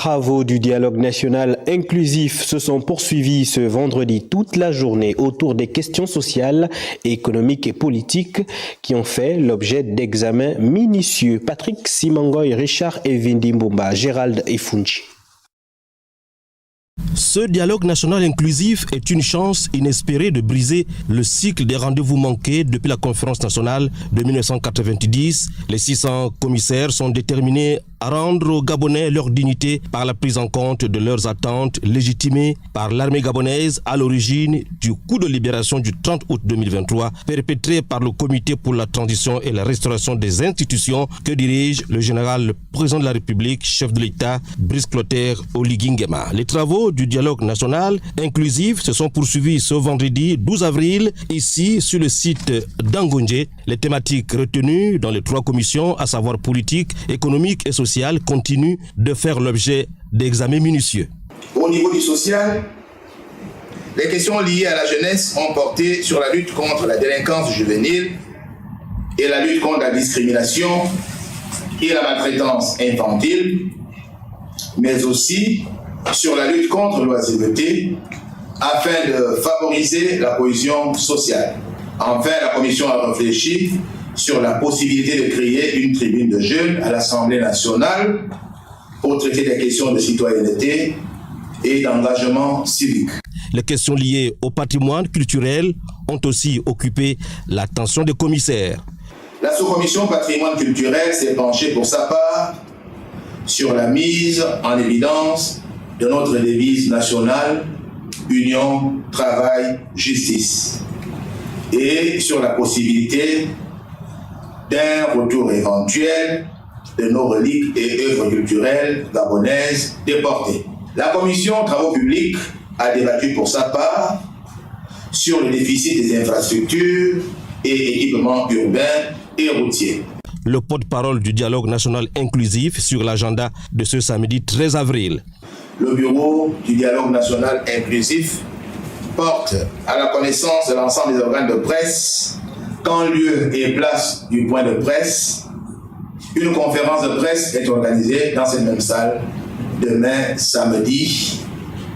Travaux du dialogue national inclusif se sont poursuivis ce vendredi toute la journée autour des questions sociales, économiques et politiques qui ont fait l'objet d'examens minutieux. Patrick Simangoy, Richard Evindimbumba, Gérald Efunchi. Ce dialogue national inclusif est une chance inespérée de briser le cycle des rendez-vous manqués depuis la conférence nationale de 1990. Les 600 commissaires sont déterminés à rendre aux Gabonais leur dignité par la prise en compte de leurs attentes légitimées par l'armée gabonaise à l'origine du coup de libération du 30 août 2023 perpétré par le Comité pour la transition et la restauration des institutions que dirige le général le président de la République, chef de l'État, Brice Clotaire Oligui Nguema. Les travaux du dialogue national inclusif se sont poursuivis ce vendredi 12 avril ici sur le site d'Angonje. Les thématiques retenues dans les 3 commissions, à savoir politique, économique et sociale, continuent de faire l'objet d'examens minutieux. Au niveau du social, les questions liées à la jeunesse ont porté sur la lutte contre la délinquance juvénile et la lutte contre la discrimination et la maltraitance infantile, mais aussi sur la lutte contre l'oisiveté afin de favoriser la cohésion sociale. Enfin, la Commission a réfléchi sur la possibilité de créer une tribune de jeunes à l'Assemblée nationale pour traiter des questions de citoyenneté et d'engagement civique. Les questions liées au patrimoine culturel ont aussi occupé l'attention des commissaires. La sous-commission patrimoine culturel s'est penchée pour sa part sur la mise en évidence de notre devise nationale, Union, Travail, Justice, et sur la possibilité d'un retour éventuel de nos reliques et œuvres culturelles gabonaises déportées. La commission Travaux publics a débattu pour sa part sur le déficit des infrastructures et équipements urbains et routiers. Le porte-parole du dialogue national inclusif sur l'agenda de ce samedi 13 avril. Le bureau du dialogue national inclusif porte à la connaissance de l'ensemble des organes de presse qu'en lieu et place du point de presse, une conférence de presse est organisée dans cette même salle demain samedi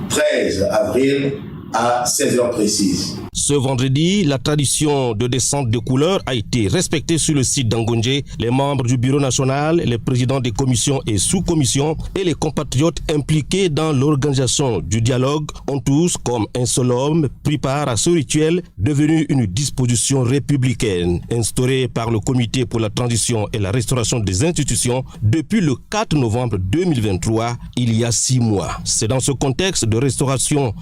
13 avril à 16h précises. Ce vendredi, la tradition de descente de couleurs a été respectée sur le site d'Angonje. Les membres du bureau national, les présidents des commissions et sous-commissions et les compatriotes impliqués dans l'organisation du dialogue ont tous, comme un seul homme, pris part à ce rituel devenu une disposition républicaine instaurée par le Comité pour la transition et la restauration des institutions depuis le 4 novembre 2023, il y a 6 mois. C'est dans ce contexte de restauration